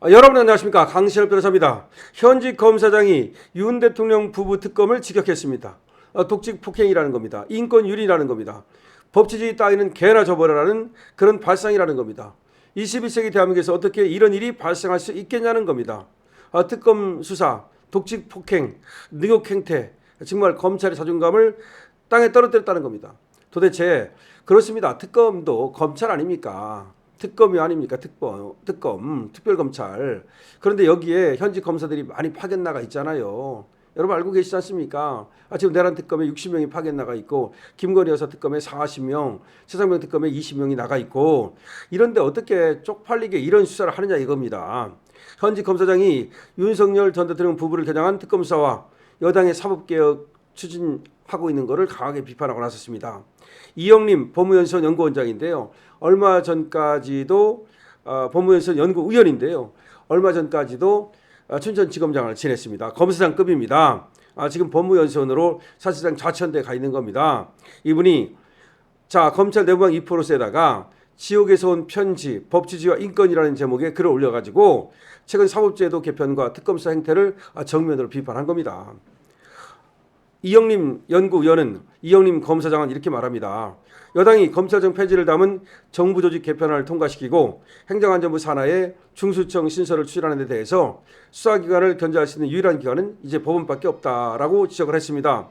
여러분 안녕하십니까, 강신업 변호사입니다. 현직 검사장이 윤 대통령 부부 특검을 직격했습니다. 독직 폭행이라는 겁니다. 인권유린이라는 겁니다. 법치주의 따위는 개나 줘버려라는 그런 발상이라는 겁니다. 21세기 대한민국에서 어떻게 이런 일이 발생할 수 있겠냐는 겁니다. 특검 수사, 독직 폭행, 능욕 행태, 정말 검찰의 자존감을 땅에 떨어뜨렸다는 겁니다. 도대체 그렇습니다. 특검도 검찰 아닙니까? 특검이 아닙니까? 특검, 특별검찰. 그런데 여기에 현직 검사들이 많이 파견 나가 있잖아요. 여러분 알고 계시지 않습니까? 지금 내란 특검에 60명이 파견 나가 있고, 김건희 여사 특검에 40명, 최상병 특검에 20명이 나가 있고, 이런데 어떻게 쪽팔리게 이런 수사를 하느냐 이겁니다. 현직 검사장이 윤석열 전 대통령 부부를 겨냥한 특검 수사와 여당의 사법개혁 추진하고 있는 것을 강하게 비판하고 나섰습니다. 이영림 법무연수원 연구원장인데요. 얼마 전까지도 법무연수원 연구위원인데요. 얼마 전까지도 춘천지검장을 지냈습니다. 검사장급입니다. 지금 법무연수원으로 사실상 좌천돼 가 있는 겁니다. 이분이 검찰 내부망 2%에다가 지옥에서 온 편지, 법치주의와 인권이라는 제목의 글을 올려가지고 최근 사법제도 개편과 특검 수사 행태를 정면으로 비판한 겁니다. 이영림 연구위원은, 이영림 검사장은 이렇게 말합니다. 여당이 검찰청 폐지를 담은 정부 조직 개편안을 통과시키고 행정안전부 산하에 중수청 신설을 추진하는 데 대해서 수사기관을 견제할 수 있는 유일한 기관은 이제 법원밖에 없다라고 지적을 했습니다.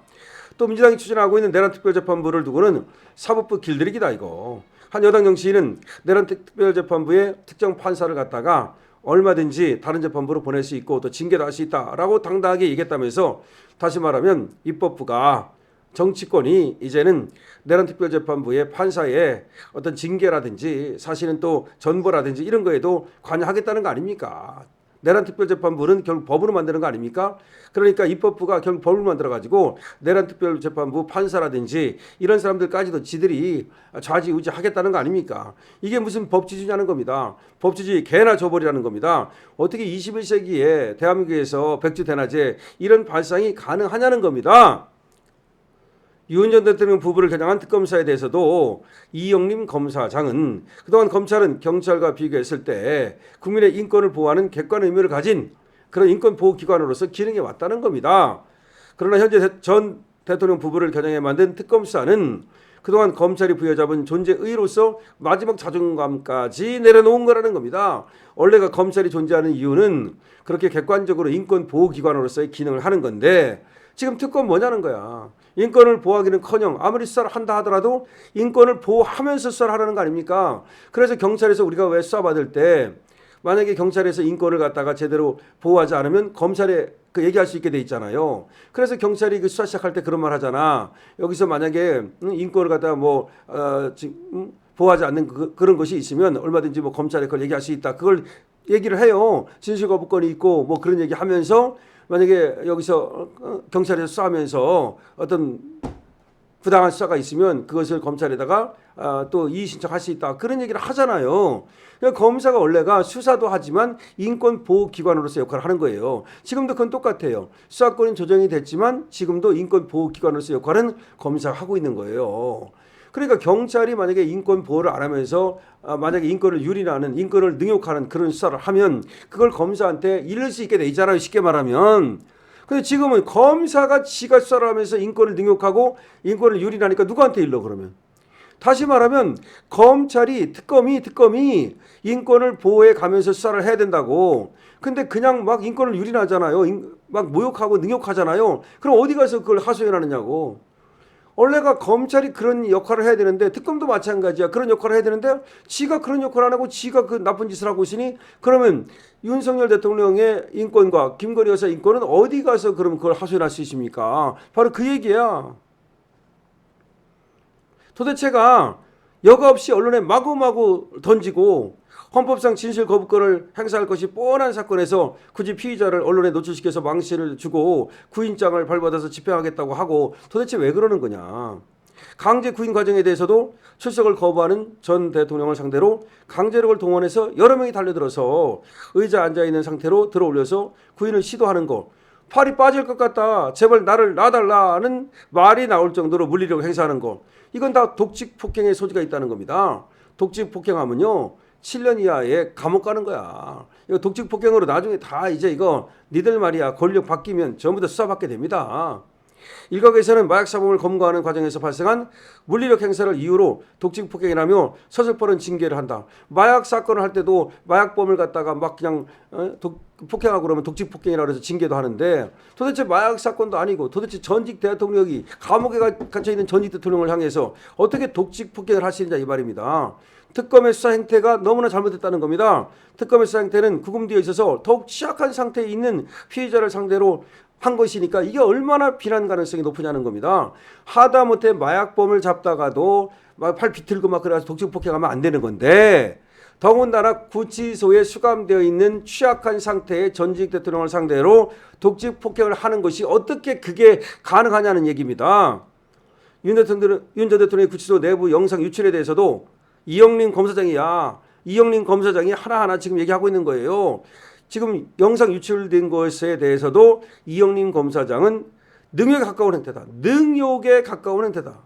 또 민주당이 추진하고 있는 내란특별재판부를 두고는 사법부 길들이기다 이거. 한 여당 정치인은 내란특별재판부에 특정 판사를 갖다가 얼마든지 다른 재판부로 보낼 수 있고 또 징계도 할 수 있다라고 당당하게 얘기했다면서, 다시 말하면 입법부가, 정치권이 이제는 내란특별재판부의 판사의 어떤 징계라든지 사실은 또 전보라든지 이런 거에도 관여하겠다는 거 아닙니까? 내란특별재판부는 결국 법으로 만드는 거 아닙니까? 그러니까 입법부가 결국 법을 만들어가지고 내란특별재판부 판사라든지 이런 사람들까지도 지들이 좌지우지하겠다는 거 아닙니까? 이게 무슨 법치주의냐는 겁니다. 법치주의 개나 줘버리라는 겁니다. 어떻게 21세기에 대한민국에서 백주대낮에 이런 발상이 가능하냐는 겁니다. 윤 전 대통령 부부를 겨냥한 특검사에 대해서도 이영림 검사장은 그동안 검찰은 경찰과 비교했을 때 국민의 인권을 보호하는 객관 의무를 가진 그런 인권보호기관으로서 기능해 왔다는 겁니다. 그러나 현재 전 대통령 부부를 겨냥해 만든 특검 수사는 그동안 검찰이 부여잡은 존재의로서 마지막 자존감까지 내려놓은 거라는 겁니다. 원래가 검찰이 존재하는 이유는 그렇게 객관적으로 인권보호기관으로서의 기능을 하는 건데, 지금 특검 뭐냐는 거야. 인권을 보호하기는커녕 아무리 수사를 한다 하더라도 인권을 보호하면서 수사를 하라는 거 아닙니까? 그래서 경찰에서 우리가 왜 수사받을 때 만약에 경찰에서 인권을 갖다가 제대로 보호하지 않으면 검찰에 얘기할 수 있게 돼 있잖아요. 그래서 경찰이 수사 시작할 때 그런 말 하잖아. 여기서 만약에 인권을 갖다가 보호하지 않는 그런 것이 있으면 얼마든지 검찰에 그걸 얘기할 수 있다. 그걸 얘기를 해요. 진실거부권이 있고 그런 얘기 하면서, 만약에 여기서 경찰에서 수사하면서 어떤 부당한 수사가 있으면 그것을 검찰에다가 또 이의 신청할 수 있다. 그런 얘기를 하잖아요. 그러니까 검사가 원래가 수사도 하지만 인권보호기관으로서 역할을 하는 거예요. 지금도 그건 똑같아요. 수사권은 조정이 됐지만 지금도 인권보호기관으로서 역할은 검사가 하고 있는 거예요. 그러니까 경찰이 만약에 인권 보호를 안 하면서 만약에 인권을 유린하는, 인권을 능욕하는 그런 수사를 하면 그걸 검사한테 일을 수 있게 돼 있잖아요. 쉽게 말하면. 근데 지금은 검사가 지가 수사를 하면서 인권을 능욕하고 인권을 유린하니까 누구한테 일러 그러면? 다시 말하면 검찰이, 특검이 인권을 보호해 가면서 수사를 해야 된다고. 근데 그냥 인권을 유린하잖아요. 모욕하고 능욕하잖아요. 그럼 어디 가서 그걸 하소연하느냐고. 원래가 검찰이 그런 역할을 해야 되는데, 특검도 마찬가지야. 그런 역할을 해야 되는데 지가 그런 역할을 안 하고 지가 그 나쁜 짓을 하고 있으니, 그러면 윤석열 대통령의 인권과 김건희 여사 인권은 어디 가서 그럼 그걸 하소연할 수 있습니까? 바로 그 얘기야. 도대체가 여과 없이 언론에 마구마구 던지고 헌법상 진실 거부권을 행사할 것이 뻔한 사건에서 굳이 피의자를 언론에 노출시켜서 망신을 주고 구인장을 발받아서 집행하겠다고 하고, 도대체 왜 그러는 거냐. 강제 구인 과정에 대해서도 출석을 거부하는 전 대통령을 상대로 강제력을 동원해서 여러 명이 달려들어서 의자에 앉아있는 상태로 들어올려서 구인을 시도하는 거. 팔이 빠질 것 같다, 제발 나를 놔달라는 말이 나올 정도로 물리력을 행사하는 거. 이건 다 독직 폭행의 소지가 있다는 겁니다. 독직 폭행하면요, 7년 이하의 감옥 가는 거야. 이거 독직 폭행으로 나중에 다 이제 이거 니들 말이야 권력 바뀌면 전부 다 수사받게 됩니다. 일각에서는 마약 사범을 검거하는 과정에서 발생한 물리력 행사를 이유로 독직 폭행이라며 서슬퍼런 징계를 한다. 마약 사건을 할 때도 마약범을 갖다가 막 그냥 폭행하고 그러면 독직 폭행이라고 해서 징계도 하는데 도대체 마약 사건도 아니고 도대체 전직 대통령이 감옥에 갇혀 있는 전직 대통령을 향해서 어떻게 독직 폭행을 할 수 있느냐 이 말입니다. 특검의 수사 행태가 너무나 잘못됐다는 겁니다. 특검의 수사 행태는 구금되어 있어서 더욱 취약한 상태에 있는 피해자를 상대로 한 것이니까 이게 얼마나 비난 가능성이 높으냐는 겁니다. 하다못해 마약범을 잡다가도 막 팔 비틀고 막 그래서 독직 폭행하면 안 되는 건데 더군다나 구치소에 수감되어 있는 취약한 상태의 전직 대통령을 상대로 독직 폭행을 하는 것이 어떻게 그게 가능하냐는 얘기입니다. 윤 전 대통령의 구치소 내부 영상 유출에 대해서도 이영린 검사장이 하나하나 지금 얘기하고 있는 거예요. 지금 영상 유출된 것에 대해서도 이영린 검사장은 능욕에 가까운 행태다. 능욕에 가까운 행태다.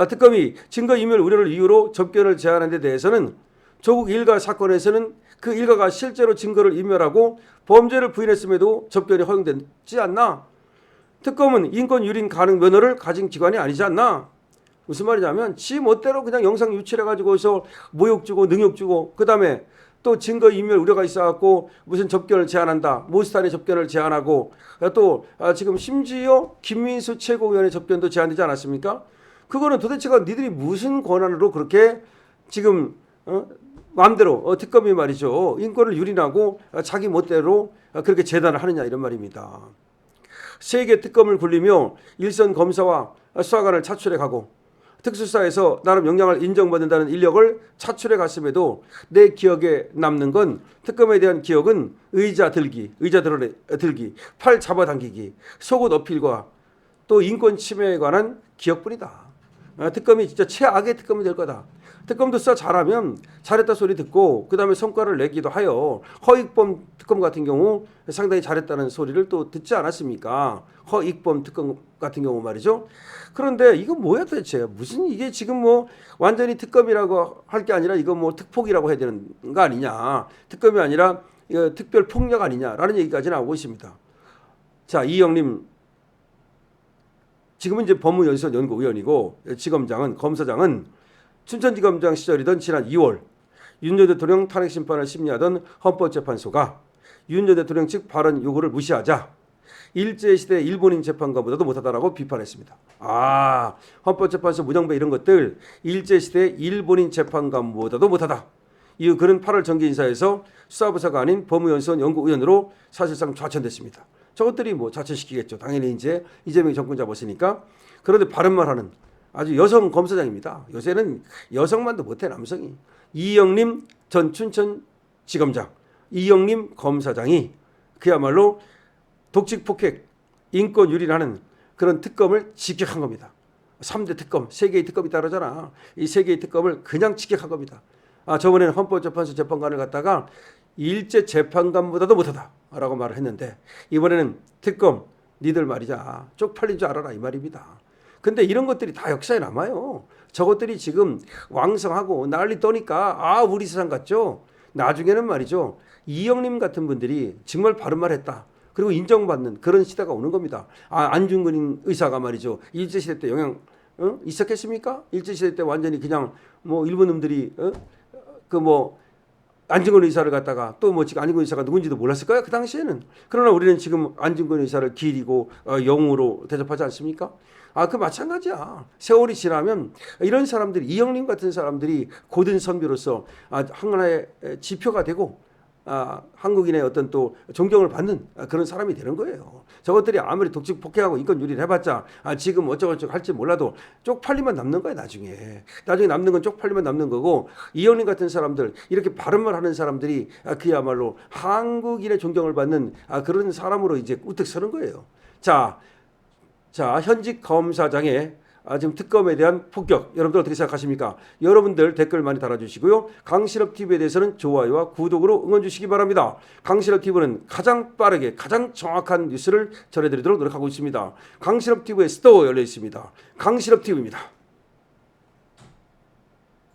특검이 증거인멸 우려를 이유로 접견을 제한한 데 대해서는 조국 일가 사건에서는 그 일가가 실제로 증거를 인멸하고 범죄를 부인했음에도 접견이 허용되지 않나? 특검은 인권 유린 가능 면허를 가진 기관이 아니지 않나? 무슨 말이냐면 지 멋대로 그냥 영상 유출해가지고서 모욕 주고 능욕 주고 그다음에 또 증거인멸 우려가 있어갖고 무슨 접견을 제한한다. 모스탄의 접견을 제한하고 또 지금 심지어 김민수 최고위원의 접견도 제한되지 않았습니까? 그거는 도대체가 니들이 무슨 권한으로 그렇게 지금 마음대로 특검이 말이죠. 인권을 유린하고 자기 멋대로 그렇게 재단을 하느냐 이런 말입니다. 세계 특검을 굴리며 일선 검사와 수사관을 차출해 가고 특수사에서 나름 역량을 인정받는다는 인력을 차출해 갔음에도 내 기억에 남는 건 특검에 대한 기억은 의자 들기, 팔 잡아당기기, 속옷 어필과 또 인권 침해에 관한 기억뿐이다. 특검이 진짜 최악의 특검이 될 거다. 특검도 수사 잘하면 잘했다 소리 듣고 그다음에 성과를 내기도 하여 허익범 특검 같은 경우 상당히 잘했다는 소리를 또 듣지 않았습니까? 허익범 특검 같은 경우 말이죠. 그런데 이거 뭐야 도대체 무슨 이게 지금 뭐 완전히 특검이라고 할 게 아니라 이거 뭐 특폭이라고 해야 되는 거 아니냐. 특검이 아니라 특별 폭력 아니냐라는 얘기까지 나오고 있습니다. 자, 이영림 지금은 이제 법무연수원 연구위원이고 검사장은 춘천지검장 시절이던 지난 2월 윤 전 대통령 탄핵 심판을 심리하던 헌법재판소가 윤 전 대통령 측 발언 요구를 무시하자 일제시대 일본인 재판관보다도 못하다라고 비판했습니다. 헌법재판소 무정배 이런 것들 일제시대 일본인 재판관보다도 못하다. 이후 그는 8월 정기인사에서 수사부사가 아닌 법무연수원 연구위원으로 사실상 좌천됐습니다. 저것들이 뭐 좌천시키겠죠. 당연히 이제 이재명이 정권 잡았으니까. 그런데 바른말 하는 아주 여성 검사장입니다. 요새는 여성만도 못해 남성이. 이영림 전 춘천지검장, 이영림 검사장이 그야말로 독직 폭행, 인권 유린하는 그런 특검을 직격한 겁니다. 3대 특검, 3개의 특검이 따르잖아. 이 3개의 특검을 그냥 직격한 겁니다. 저번에는 헌법재판소 재판관을 갖다가 일제 재판관보다도 못하다라고 말을 했는데 이번에는 특검 니들 말이자 쪽팔린 줄 알아라 이 말입니다. 근데 이런 것들이 다 역사에 남아요. 저것들이 지금 왕성하고 난리 떠니까 우리 세상 같죠. 나중에는 말이죠. 이영림 같은 분들이 정말 바른 말 했다. 그리고 인정받는 그런 시대가 오는 겁니다. 안중근 의사가 말이죠. 일제시대 때 영향 있었겠습니까? 일제시대 때 완전히 그냥 뭐 일본 놈들이 안중근 의사를 갖다가 또 뭐 지금 안중근 의사가 누군지도 몰랐을 거야 그 당시에는. 그러나 우리는 지금 안중근 의사를 길이고 영웅으로 대접하지 않습니까? 그 마찬가지야. 세월이 지나면 이런 사람들이 이영림 같은 사람들이 고든 선비로서 하나의 지표가 되고 한국인의 어떤 또 존경을 받는 그런 사람이 되는 거예요. 저것들이 아무리 독직 폭행하고 인권 유린을 해봤자 지금 어쩌고저쩌고 할지 몰라도 쪽팔리만 남는 거야 나중에 남는 건 쪽팔리만 남는 거고 이영림 같은 사람들 이렇게 바른 말 하는 사람들이 그야말로 한국인의 존경을 받는 그런 사람으로 이제 우뚝 서는 거예요. 자 현직 검사장의 지금 특검에 대한 폭격 여러분들 어떻게 생각하십니까? 여러분들 댓글 많이 달아주시고요. 강신업TV에 대해서는 좋아요와 구독으로 응원 주시기 바랍니다. 강신업TV는 가장 빠르게 가장 정확한 뉴스를 전해드리도록 노력하고 있습니다. 강신업TV의 스토어 열려 있습니다. 강신업TV입니다.